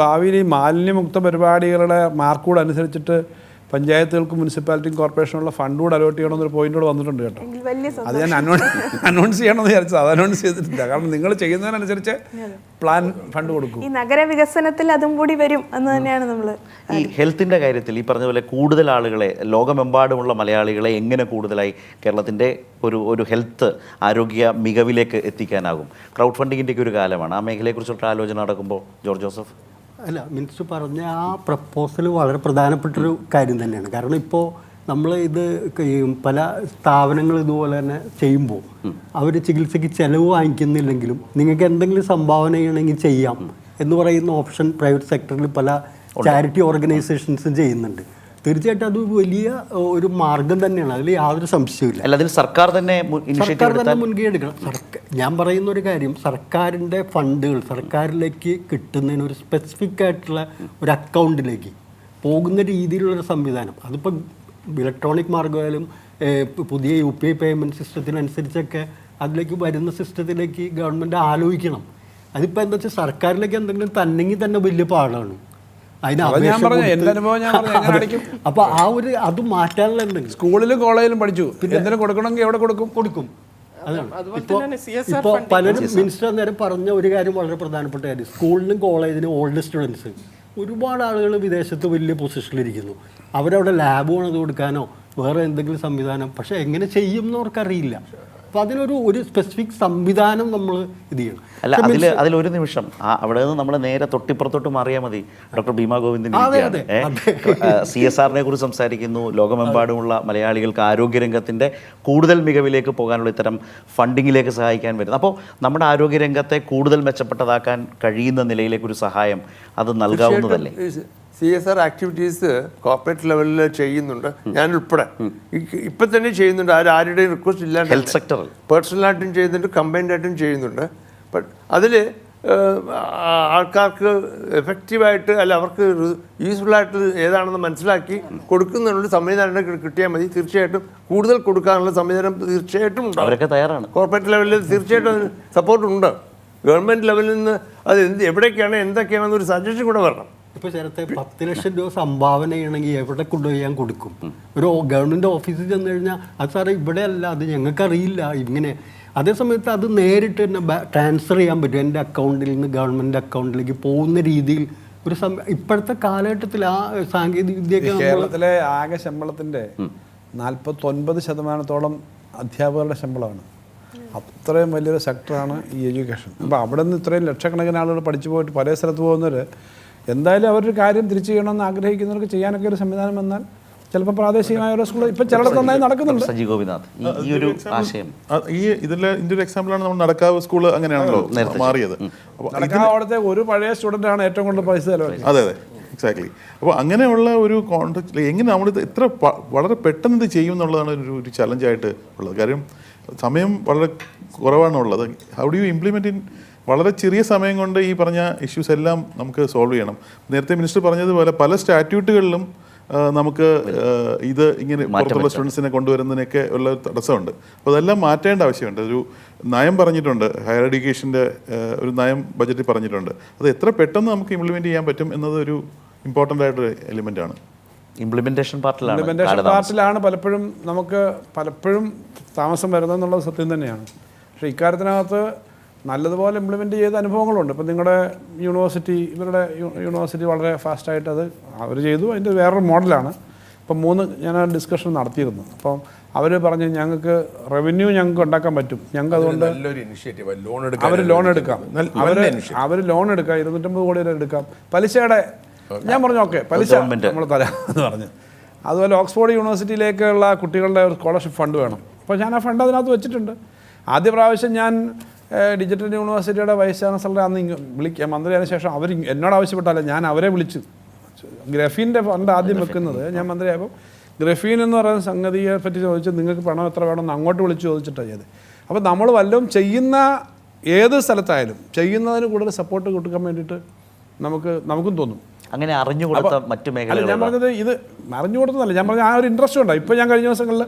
ഭാവിയിൽ ഈ മാലിന്യമുക്ത പരിപാടികളുടെ മാർക്കൂടെ അനുസരിച്ചിട്ട് പഞ്ചായത്തുകൾക്കും മുനിസിപ്പാലിറ്റിയും കോർപ്പറേഷനുള്ള ഫണ്ട് കൂടെ അലോട്ട് ചെയ്യണമെന്നൊരു പോയിന്റ് കൂടെ വന്നിട്ടുണ്ട് കേട്ടോ. അത് ഞാൻ അനൗൺസ് ചെയ്യണമെന്ന് വിചാരിച്ചത്, അത് അനൗൺസ് ചെയ്തിട്ടില്ല. കാരണം നിങ്ങൾ ചെയ്യുന്നതിനനുസരിച്ച് പ്ലാൻ ഫണ്ട് കൊടുക്കും. ഈ നഗരവികസനത്തിൽ അതും കൂടി വരും എന്ന് തന്നെയാണ് നമ്മൾ ഈ ഹെൽത്തിൻ്റെ കാര്യത്തിൽ ഈ പറഞ്ഞ പോലെ കൂടുതൽ ആളുകളെ, ലോകമെമ്പാടുമുള്ള മലയാളികളെ എങ്ങനെ കൂടുതലായി കേരളത്തിൻ്റെ ഒരു ഹെൽത്ത് ആരോഗ്യ മികവിലേക്ക് എത്തിക്കാനാകും? ക്രൗഡ് ഫണ്ടിങ്ങിൻ്റെയൊക്കെ ഒരു കാലമാണ്. ആ മേഖലയെക്കുറിച്ചുള്ള ആലോചന നടക്കുമ്പോൾ ജോർജ് ജോസഫ്. അല്ല, മിനിസ്റ്റർ പറഞ്ഞ ആ പ്രപ്പോസൽ വളരെ പ്രധാനപ്പെട്ടൊരു കാര്യം തന്നെയാണ്. കാരണം ഇപ്പോൾ നമ്മൾ ഇത് പല സ്ഥാപനങ്ങൾ ഇതുപോലെ തന്നെ ചെയ്യുമ്പോൾ അവർ ചികിത്സയ്ക്ക് ചിലവ് വാങ്ങിക്കുന്നില്ലെങ്കിലും നിങ്ങൾക്ക് എന്തെങ്കിലും സംഭാവന ചെയ്യണമെങ്കിൽ ചെയ്യാം എന്ന് പറയുന്ന ഓപ്ഷൻ പ്രൈവറ്റ് സെക്ടറിൽ പല ചാരിറ്റി ഓർഗനൈസേഷൻസും ചെയ്യുന്നുണ്ട്. തീർച്ചയായിട്ടും അത് വലിയ ഒരു മാർഗം തന്നെയാണ്, അതിൽ യാതൊരു സംശയമില്ല. അതിൽ സർക്കാർ തന്നെ മുൻകൈ എടുക്കണം. ഞാൻ പറയുന്ന ഒരു കാര്യം, സർക്കാരിൻ്റെ ഫണ്ടുകൾ സർക്കാരിലേക്ക് കിട്ടുന്നതിന് ഒരു സ്പെസിഫിക് ആയിട്ടുള്ള ഒരു അക്കൗണ്ടിലേക്ക് പോകുന്ന രീതിയിലുള്ളൊരു സംവിധാനം, അതിപ്പോൾ ഇലക്ട്രോണിക് മാർഗമായാലും പുതിയ UPI പേയ്മെൻറ്റ് സിസ്റ്റത്തിനനുസരിച്ചൊക്കെ അതിലേക്ക് വരുന്ന സിസ്റ്റത്തിലേക്ക് ഗവൺമെൻറ് ആലോചിക്കണം. അതിപ്പോൾ എന്താ വെച്ചാൽ സർക്കാരിലേക്ക് എന്തെങ്കിലും തന്നെങ്കിൽ തന്നെ വലിയ പാടാണ്. അപ്പൊ ആ ഒരു അത് മാറ്റാനുള്ള എന്തെങ്കിലും സ്കൂളിലും കോളേജിലും പഠിച്ചു എന്തിനും കൊടുക്കണമെങ്കിൽ എവിടെ കൊടുക്കും. അതാണ് ഇപ്പോൾ പലരും മിനിസ്റ്റർ നേരം പറഞ്ഞ ഒരു കാര്യം വളരെ പ്രധാനപ്പെട്ട കാര്യം. സ്കൂളിലും കോളേജിലും ഓൾഡ് സ്റ്റുഡൻസ് ഒരുപാട് ആളുകൾ വിദേശത്ത് വലിയ പൊസിഷനിലിരിക്കുന്നു. അവരവിടെ ലാബ് പണിത് കൊടുക്കാനോ വേറെ എന്തെങ്കിലും സംവിധാനം, പക്ഷെ എങ്ങനെ ചെയ്യും എന്നവർക്കറിയില്ല. അപ്പോൾ അതിനൊരു സ്പെസിഫിക് സംവിധാനം നമ്മൾ ഇത് ചെയ്യണം. അല്ല, അതിലൊരു നിമിഷം അവിടെ നിന്ന് നമ്മൾ നേരെ തൊട്ടിപ്പുറത്തോട്ട് മാറിയാൽ മതി. ഡോക്ടർ ഭീമ ഗോവിന്ദൻ CSRനെ കുറിച്ച് സംസാരിക്കുന്നു. ലോകമെമ്പാടുമുള്ള മലയാളികൾക്ക് ആരോഗ്യരംഗത്തിൻ്റെ കൂടുതൽ മികവിലേക്ക് പോകാനുള്ള ഇത്തരം ഫണ്ടിങ്ങിലേക്ക് സഹായിക്കാൻ വരുന്നത്. അപ്പോൾ നമ്മുടെ ആരോഗ്യരംഗത്തെ കൂടുതൽ മെച്ചപ്പെട്ടതാക്കാൻ കഴിയുന്ന നിലയിലേക്കൊരു സഹായം അത് നൽകാവുന്നതല്ലേ? CSR ആക്ടിവിറ്റീസ് കോർപ്പറേറ്റ് ലെവലിൽ ചെയ്യുന്നുണ്ട്, ഞാൻ ഉൾപ്പെടെ ഇപ്പം തന്നെ ചെയ്യുന്നുണ്ട്. ആരുടെയും റിക്വസ്റ്റ് ഇല്ലാണ്ട് ഹെൽത്ത് സെക്ടറിൽ പേഴ്സണലായിട്ടും ചെയ്യുന്നുണ്ട്, കമ്പൈൻഡ് ആയിട്ടും ചെയ്യുന്നുണ്ട്. ബട്ട് അതിൽ ആൾക്കാർക്ക് എഫക്റ്റീവായിട്ട് അല്ല അവർക്ക് യൂസ്ഫുള്ളായിട്ട് ഏതാണെന്ന് മനസ്സിലാക്കി കൊടുക്കുന്നതിനുള്ള സംവിധാനം കിട്ടിയാൽ മതി. തീർച്ചയായിട്ടും കൂടുതൽ കൊടുക്കാനുള്ള സംവിധാനം തീർച്ചയായിട്ടും ഉണ്ട്. അവരൊക്കെ തയ്യാറാണ്. കോർപ്പറേറ്റ് ലെവലിൽ തീർച്ചയായിട്ടും അതിന് സപ്പോർട്ടുണ്ട്. ഗവൺമെൻറ് ലെവലിൽ നിന്ന് അത് എവിടേക്കാണ് എന്തൊക്കെയാണെന്നൊരു സജഷൻ കൂടെ വരണം. ഇപ്പോൾ ചേർത്തെ 10 ലക്ഷം രൂപ സംഭാവന ചെയ്യണമെങ്കിൽ എവിടെ കൊണ്ടുപോയി ഞാൻ കൊടുക്കും? ഒരു ഗവൺമെൻറ് ഓഫീസിൽ ചെന്ന് കഴിഞ്ഞാൽ അത് സാറേ ഇവിടെ അല്ല, അത് ഞങ്ങൾക്കറിയില്ല ഇങ്ങനെ. അതേസമയത്ത് അത് നേരിട്ട് തന്നെ ട്രാൻസ്ഫർ ചെയ്യാൻ പറ്റും. എൻ്റെ അക്കൗണ്ടിൽ നിന്ന് ഗവൺമെൻറ് അക്കൗണ്ടിലേക്ക് പോകുന്ന രീതിയിൽ ഒരു ഇപ്പോഴത്തെ കാലഘട്ടത്തിൽ ആ സാങ്കേതിക വിദ്യയൊക്കെ കേരളത്തിലെ ആകെ ശമ്പളത്തിൻ്റെ 49% അധ്യാപകരുടെ ശമ്പളമാണ്. അത്രയും വലിയൊരു സെക്ടറാണ് ഈ എഡ്യൂക്കേഷൻ. അപ്പോൾ അവിടെ നിന്ന് ഇത്രയും ലക്ഷക്കണക്കിന് ആളുകൾ പഠിച്ചു പോയിട്ട് പല സ്ഥലത്ത് പോകുന്നവർ എന്തായാലും അവരൊരു കാര്യം തിരിച്ചു ചെയ്യണമെന്ന് ആഗ്രഹിക്കുന്നവർക്ക് ചെയ്യാനൊക്കെ ഒരു സംവിധാനം വന്നാൽ ചിലപ്പോൾ പ്രാദേശികമായ ഓരോ സ്കൂൾ ഇപ്പം ചിലയിടത്ത് നന്നായി നടക്കുന്നുണ്ട്. സജി ഗോപിനാഥ്, ഈ ഒരു ആശയം ഇതിൻ്റെ ഒരു എക്സാമ്പിളാണ് നമ്മൾ നടക്കാവ് സ്കൂൾ അങ്ങനെയാണല്ലോ മാറിയത്. അവിടുത്തെ ഒരു പഴയ സ്റ്റുഡൻ്റാണ് ഏറ്റവും കൂടുതൽ പൈസ ചിലവാക്കി. അതെ എക്സാക്ട്ലി. അപ്പോൾ അങ്ങനെയുള്ള ഒരു കോൺടാക്ട് എങ്ങനെ നമ്മളിത് എത്ര വളരെ പെട്ടെന്ന് ഇത് ചെയ്യും എന്നുള്ളതാണ് ഒരു ചലഞ്ചായിട്ട് ഉള്ളത്. കാര്യം സമയം വളരെ കുറവാണുള്ളത്. How do you implement in വളരെ ചെറിയ സമയം കൊണ്ട് ഈ പറഞ്ഞ ഇഷ്യൂസ് എല്ലാം നമുക്ക് സോൾവ് ചെയ്യണം. നേരത്തെ മിനിസ്റ്റർ പറഞ്ഞതുപോലെ പല സ്റ്റാറ്റ്യൂട്ടുകളിലും നമുക്ക് ഇത് ഇങ്ങനെ പുറത്തുള്ള സ്റ്റുഡൻസിനെ കൊണ്ടുവരുന്നതിനൊക്കെ ഉള്ള തടസ്സമുണ്ട്. അപ്പോൾ അതെല്ലാം മാറ്റേണ്ട ആവശ്യമുണ്ട്. ഒരു നയം പറഞ്ഞിട്ടുണ്ട്, ഹയർ എഡ്യൂക്കേഷൻ്റെ ഒരു നയം ബജറ്റിൽ പറഞ്ഞിട്ടുണ്ട്. അത് എത്ര പെട്ടെന്ന് നമുക്ക് ഇംപ്ലിമെൻറ്റ് ചെയ്യാൻ പറ്റും എന്നത് ഒരു ഇമ്പോർട്ടൻ്റ് ആയിട്ടൊരു എലിമെൻ്റാണ്. ഇംപ്ലിമെൻറ്റേഷൻ പാർട്ടിലാണ് പലപ്പോഴും താമസം വരുന്നതെന്നുള്ളത് സത്യം തന്നെയാണ്. പക്ഷേ ഇക്കാര്യത്തിനകത്ത് നല്ലതുപോലെ ഇംപ്ലിമെൻറ്റ് ചെയ്ത അനുഭവങ്ങളുണ്ട്. ഇപ്പം നിങ്ങളുടെ ഇവരുടെ യൂണിവേഴ്സിറ്റി വളരെ ഫാസ്റ്റായിട്ട് അത് അവർ ചെയ്തു. അതിൻ്റെ വേറൊരു മോഡലാണ്. ഇപ്പം 3 ഞാൻ ഡിസ്കഷൻ നടത്തിയിരുന്നു. അപ്പം അവർ പറഞ്ഞ് ഞങ്ങൾക്ക് റവന്യൂ ഞങ്ങൾക്ക് ഉണ്ടാക്കാൻ പറ്റും, ഞങ്ങൾക്ക് അതുകൊണ്ട് അവർ ലോൺ എടുക്കാം 250 കോടി വരെ എടുക്കാം പലിശയുടെ. ഞാൻ പറഞ്ഞു ഓക്കെ, പലിശ നമ്മൾ തരാം എന്ന് പറഞ്ഞു. അതുപോലെ ഓക്സ്ഫോർഡ് യൂണിവേഴ്സിറ്റിയിലേക്കുള്ള കുട്ടികളുടെ ഒരു സ്കോളർഷിപ്പ് ഫണ്ട് വേണം. അപ്പോൾ ഞാൻ ആ ഫണ്ട് അതിനകത്ത് വെച്ചിട്ടുണ്ട്. ആദ്യ പ്രാവശ്യം ഞാൻ ഡിജിറ്റൽ യൂണിവേഴ്സിറ്റിയുടെ വൈസ് ചാൻസലറെ അന്ന് മന്ത്രിയായതിനു ശേഷം അവർ എന്നോട് ആവശ്യപ്പെട്ടാലേ ഞാൻ അവരെ വിളിച്ചു. ഗ്രഫീൻ്റെ ഫണ്ട് ആദ്യം വെക്കുന്നത് ഞാൻ മന്ത്രിയായപ്പോൾ ഗ്രഫീൻ എന്ന് പറയുന്ന സംഗതിയെ പറ്റി ചോദിച്ച് നിങ്ങൾക്ക് പണം എത്ര വേണമെന്ന് അങ്ങോട്ട് വിളിച്ച് ചോദിച്ചിട്ടാണ് ചെയ്ത്. അപ്പോൾ നമ്മൾ വല്ലതും ചെയ്യുന്ന ഏത് സ്ഥലത്തായാലും ചെയ്യുന്നതിന് കൂടുതൽ സപ്പോർട്ട് കൊടുക്കാൻ വേണ്ടിയിട്ട് നമുക്കും തോന്നും. അങ്ങനെ അറിഞ്ഞു കൊടുത്ത മറ്റു മേഖല ഞാൻ പറഞ്ഞത് ഇത് അറിഞ്ഞു കൊടുത്തതല്ല, ഞാൻ പറഞ്ഞ ആ ഒരു ഇൻട്രസ്റ്റ് ഉണ്ടായി. ഇപ്പോൾ ഞാൻ കഴിഞ്ഞ ദിവസങ്ങളിൽ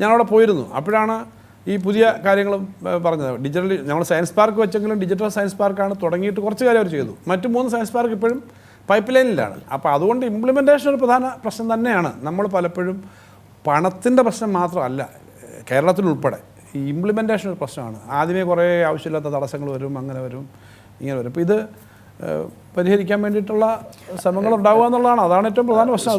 ഞാനവിടെ പോയിരുന്നു. അപ്പോഴാണ് ഈ പുതിയ കാര്യങ്ങളും പറഞ്ഞത്. ഡിജിറ്റൽ നമ്മൾ സയൻസ് പാർക്ക് വെച്ചെങ്കിലും ഡിജിറ്റൽ സയൻസ് പാർക്കാണ് തുടങ്ങിയിട്ട് കുറച്ച് കാര്യം അവർ ചെയ്തു. മറ്റു 3 സയൻസ് പാർക്ക് ഇപ്പോഴും പൈപ്പ് ലൈനിലാണ്. അപ്പോൾ അതുകൊണ്ട് ഇംപ്ലിമെൻറ്റേഷൻ ഒരു പ്രധാന പ്രശ്നം തന്നെയാണ്. നമ്മൾ പലപ്പോഴും പണത്തിൻ്റെ പ്രശ്നം മാത്രമല്ല, കേരളത്തിലുൾപ്പെടെ ഈ ഇംപ്ലിമെൻറ്റേഷൻ ഒരു പ്രശ്നമാണ്. ആദ്യമേ കുറേ ആവശ്യമില്ലാത്ത തടസ്സങ്ങൾ വരും, അങ്ങനെ വരും, ഇങ്ങനെ വരും. അപ്പോൾ ഇത് പരിഹരിക്കാൻ വേണ്ടിയിട്ടുള്ള ശ്രമങ്ങൾ ഉണ്ടാവുക എന്നുള്ളതാണ്, അതാണ് ഏറ്റവും പ്രധാന പ്രശ്നം.